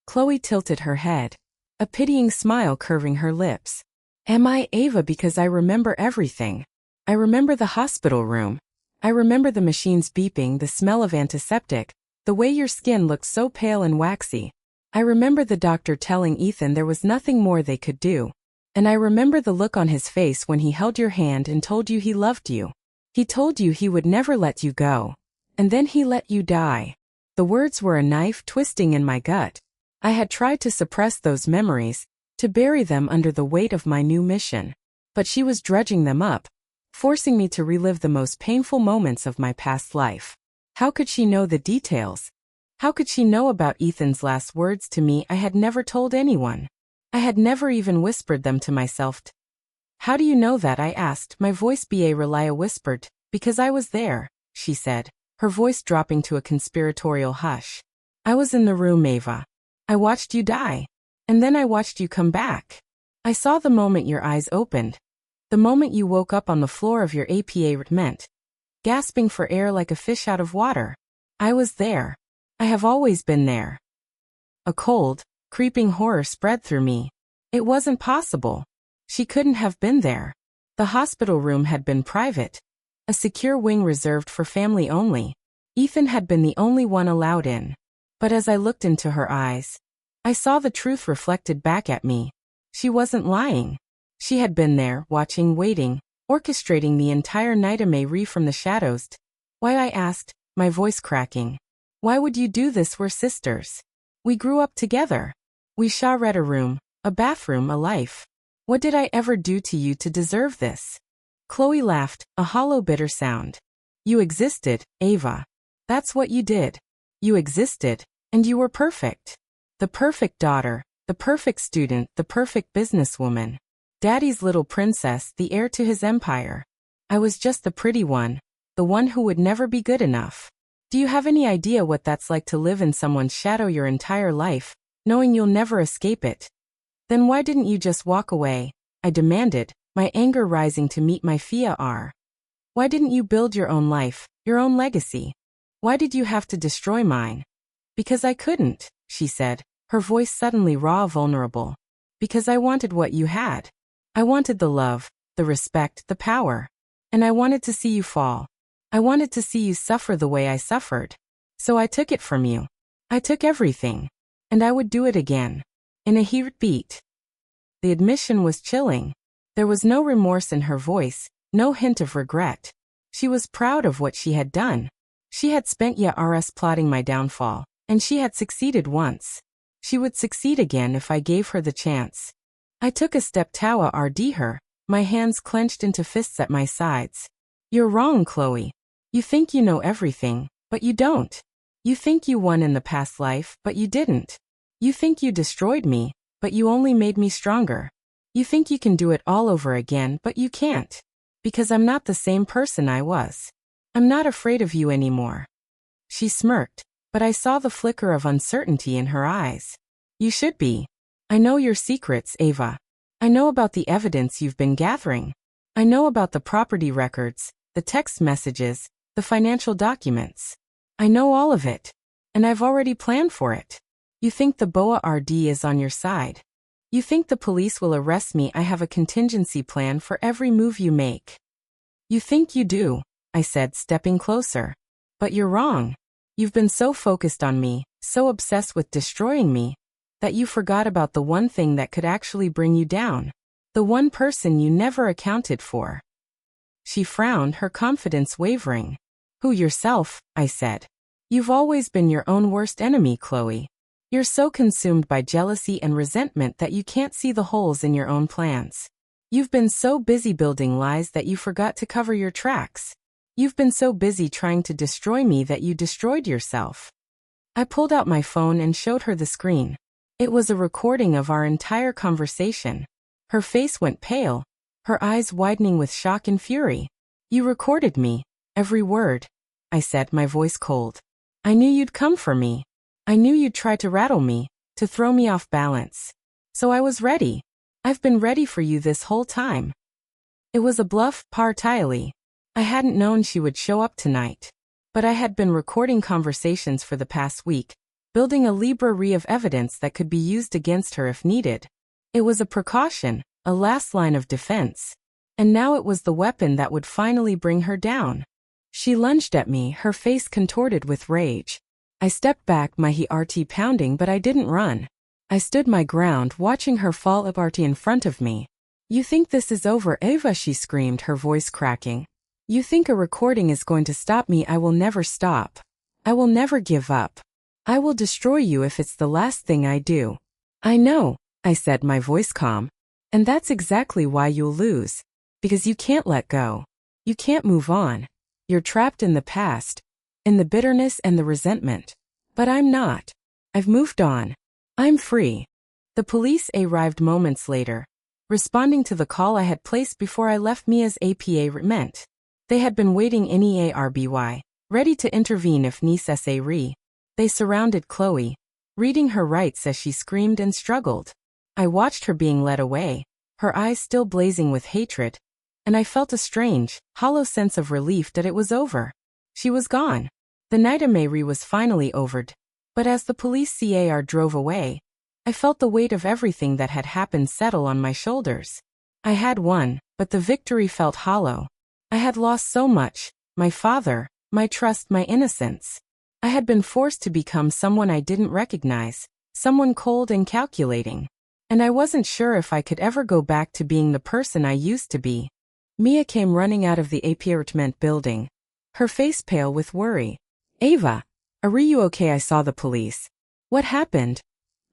Chloe tilted her head, a pitying smile curving her lips. Am I, Ava? Because I remember everything. I remember the hospital room. I remember the machines beeping, the smell of antiseptic, the way your skin looked so pale and waxy. I remember the doctor telling Ethan there was nothing more they could do. And I remember the look on his face when he held your hand and told you he loved you. He told you he would never let you go. And then he let you die. The words were a knife twisting in my gut. I had tried to suppress those memories, to bury them under the weight of my new mission. But she was dredging them up, forcing me to relive the most painful moments of my past life. How could she know the details? How could she know about Ethan's last words to me? I had never told anyone. I had never even whispered them to myself. How do you know that? I asked, my voice Relia whispered. Because I was there, she said, her voice dropping to a conspiratorial hush. I was in the room, Ava. I watched you die. And then I watched you come back. I saw the moment your eyes opened. The moment you woke up on the floor of your apartment, gasping for air like a fish out of water. I was there. I have always been there. A cold, creeping horror spread through me. It wasn't possible. She couldn't have been there. The hospital room had been private. A secure wing reserved for family only. Ethan had been the only one allowed in. But as I looked into her eyes, I saw the truth reflected back at me. She wasn't lying. She had been there, watching, waiting, orchestrating the entire nightmare from the shadows. Why, I asked, my voice cracking. Why would you do this? We're sisters. We grew up together. We shared a room, a bathroom, a life. What did I ever do to you to deserve this? Chloe laughed, a hollow, bitter sound. You existed, Ava. That's what you did. You existed, and you were perfect. The perfect daughter, the perfect student, the perfect businesswoman. Daddy's little princess, the heir to his empire. I was just the pretty one, the one who would never be good enough. Do you have any idea what that's like to live in someone's shadow your entire life, knowing you'll never escape it? Then why didn't you just walk away? I demanded, my anger rising to meet my fear. Why didn't you build your own life, your own legacy? Why did you have to destroy mine? Because I couldn't, she said, her voice suddenly raw, vulnerable. Because I wanted what you had. I wanted the love, the respect, the power. And I wanted to see you fall. I wanted to see you suffer the way I suffered. So I took it from you. I took everything. And I would do it again. In a heartbeat. The admission was chilling. There was no remorse in her voice, no hint of regret. She was proud of what she had done. She had spent years plotting my downfall, and she had succeeded once. She would succeed again if I gave her the chance. I took a step toward her, my hands clenched into fists at my sides. You're wrong, Chloe. You think you know everything, but you don't. You think you won in the past life, but you didn't. You think you destroyed me, but you only made me stronger. You think you can do it all over again, but you can't. Because I'm not the same person I was. I'm not afraid of you anymore. She smirked, but I saw the flicker of uncertainty in her eyes. You should be. I know your secrets, Ava. I know about the evidence you've been gathering. I know about the property records, the text messages, the financial documents. I know all of it. And I've already planned for it. You think the BOA RD is on your side. You think the police will arrest me. I have a contingency plan for every move you make. You think you do, I said, stepping closer. But you're wrong. You've been so focused on me, so obsessed with destroying me, that you forgot about the one thing that could actually bring you down. The one person you never accounted for. She frowned, her confidence wavering. Who, yourself? I said. You've always been your own worst enemy, Chloe. You're so consumed by jealousy and resentment that you can't see the holes in your own plans. You've been so busy building lies that you forgot to cover your tracks. You've been so busy trying to destroy me that you destroyed yourself. I pulled out my phone and showed her the screen. It was a recording of our entire conversation. Her face went pale, her eyes widening with shock and fury. You recorded me, every word, I said, my voice cold. I knew you'd come for me. I knew you'd try to rattle me, to throw me off balance. So I was ready. I've been ready for you this whole time. It was a bluff, entirely. I hadn't known she would show up tonight. But I had been recording conversations for the past week, building a library of evidence that could be used against her if needed. It was a precaution, a last line of defense. And now it was the weapon that would finally bring her down. She lunged at me, her face contorted with rage. I stepped back, my heart pounding, but I didn't run. I stood my ground, watching her fall apart in front of me. You think this is over, Ava? She screamed, her voice cracking. You think a recording is going to stop me? I will never stop. I will never give up. I will destroy you if it's the last thing I do. I know, I said, my voice calm. And that's exactly why you'll lose. Because you can't let go. You can't move on. You're trapped in the past, in the bitterness and the resentment. But I'm not. I've moved on. I'm free. The police arrived moments later, responding to the call I had placed before I left Mia's apartment. They had been waiting in EARBY, ready to intervene if necessary. They surrounded Chloe, reading her rights as she screamed and struggled. I watched her being led away, her eyes still blazing with hatred, and I felt a strange, hollow sense of relief that it was over. She was gone. The nightmare was finally over. But as the police car drove away, I felt the weight of everything that had happened settle on my shoulders. I had won, but the victory felt hollow. I had lost so much: my father, my trust, my innocence. I had been forced to become someone I didn't recognize, someone cold and calculating. And I wasn't sure if I could ever go back to being the person I used to be. Mia came running out of the apartment building, her face pale with worry. "Ava, are you okay?" I saw the police. "What happened?"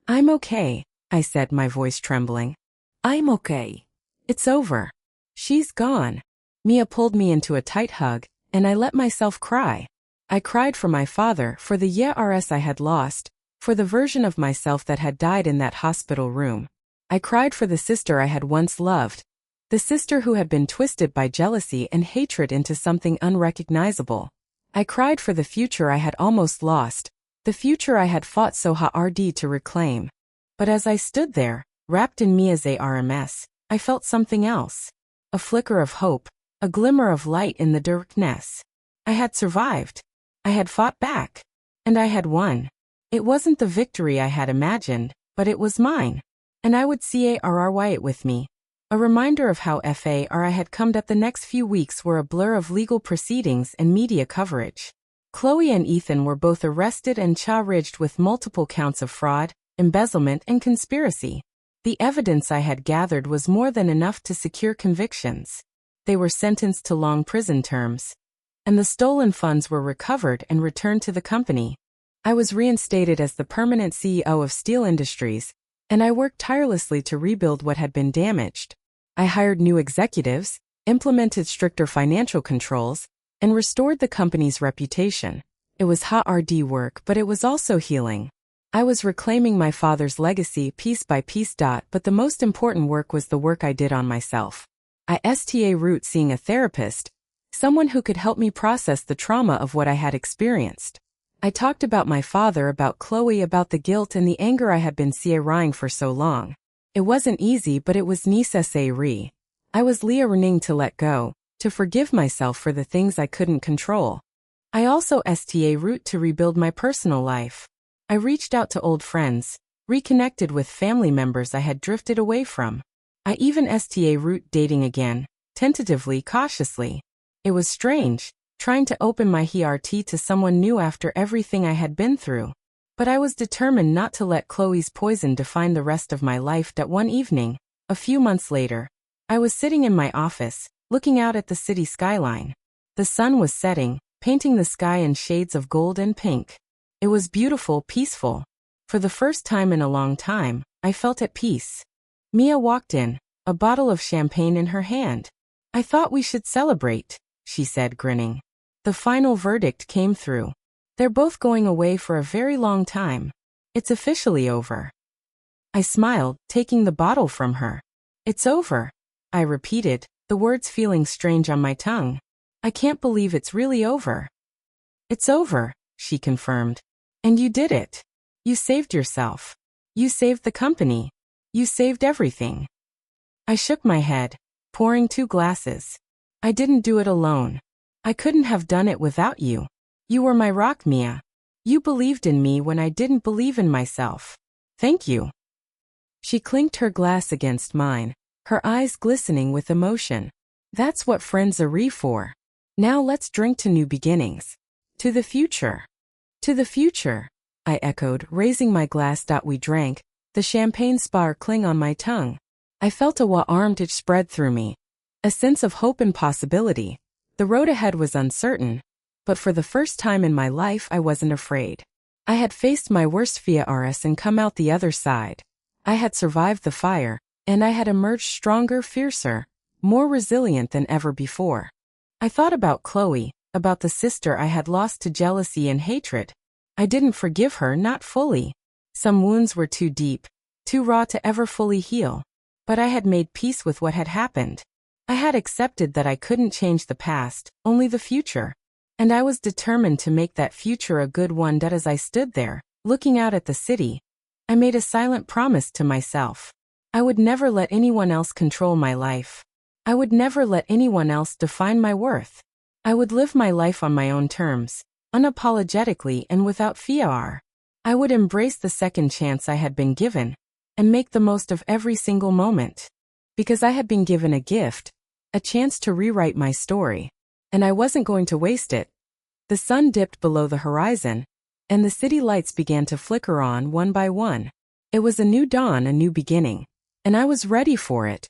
"I'm okay," I said, my voice trembling. I'm okay. "It's over. She's gone." Mia pulled me into a tight hug, and I let myself cry. I cried for my father, for the years I had lost, for the version of myself that had died in that hospital room. I cried for the sister I had once loved, the sister who had been twisted by jealousy and hatred into something unrecognizable. I cried for the future I had almost lost, the future I had fought so hard to reclaim. But as I stood there, wrapped in Mia's arms, I felt something else. A flicker of hope, a glimmer of light in the darkness. I had survived. I had fought back. And I had won. It wasn't the victory I had imagined, but it was mine. And I would carry it with me. A reminder of how far I had come. That the next few weeks were a blur of legal proceedings and media coverage. Chloe and Ethan were both arrested and charged with multiple counts of fraud, embezzlement, and conspiracy. The evidence I had gathered was more than enough to secure convictions. They were sentenced to long prison terms. And the stolen funds were recovered and returned to the company. I was reinstated as the permanent CEO of Steel Industries, and I worked tirelessly to rebuild what had been damaged. I hired new executives, implemented stricter financial controls, and restored the company's reputation. It was hard work, but it was also healing. I was reclaiming my father's legacy piece by piece. But the most important work was the work I did on myself. I root seeing a therapist, someone who could help me process the trauma of what I had experienced. I talked about my father, about Chloe, about the guilt and the anger I had been carrying for so long. It wasn't easy, but it was necessary. I was learning to let go, to forgive myself for the things I couldn't control. I also root to rebuild my personal life. I reached out to old friends, reconnected with family members I had drifted away from. I even root dating again, tentatively, cautiously. It was strange, trying to open my heart to someone new after everything I had been through. But I was determined not to let Chloe's poison define the rest of my life. That one evening, a few months later, I was sitting in my office, looking out at the city skyline. The sun was setting, painting the sky in shades of gold and pink. It was beautiful, peaceful. For the first time in a long time, I felt at peace. Mia walked in, a bottle of champagne in her hand. "I thought we should celebrate," she said, grinning. The final verdict came through. They're both going away for a very long time. It's officially over. I smiled, taking the bottle from her. "It's over," I repeated, the words feeling strange on my tongue. "I can't believe it's really over." "It's over," she confirmed. "And you did it. You saved yourself. You saved the company. You saved everything." I shook my head, pouring 2 glasses. "I didn't do it alone. I couldn't have done it without you. You were my rock, Mia. You believed in me when I didn't believe in myself. Thank you." She clinked her glass against mine, her eyes glistening with emotion. "That's what friends are for. Now let's drink to new beginnings. To the future." "To the future," I echoed, raising my glass. We drank, the champagne sparkling on my tongue. I felt a warmth spread through me, a sense of hope and possibility. The road ahead was uncertain, but for the first time in my life I wasn't afraid. I had faced my worst fears and come out the other side. I had survived the fire, and I had emerged stronger, fiercer, more resilient than ever before. I thought about Chloe, about the sister I had lost to jealousy and hatred. I didn't forgive her, not fully. Some wounds were too deep, too raw to ever fully heal. But I had made peace with what had happened. I had accepted that I couldn't change the past, only the future. And I was determined to make that future a good one. As I stood there, looking out at the city, I made a silent promise to myself. I would never let anyone else control my life. I would never let anyone else define my worth. I would live my life on my own terms, unapologetically and without fear. I would embrace the second chance I had been given, and make the most of every single moment. Because I had been given a gift, a chance to rewrite my story, and I wasn't going to waste it. The sun dipped below the horizon, and the city lights began to flicker on one by one. It was a new dawn, a new beginning, and I was ready for it.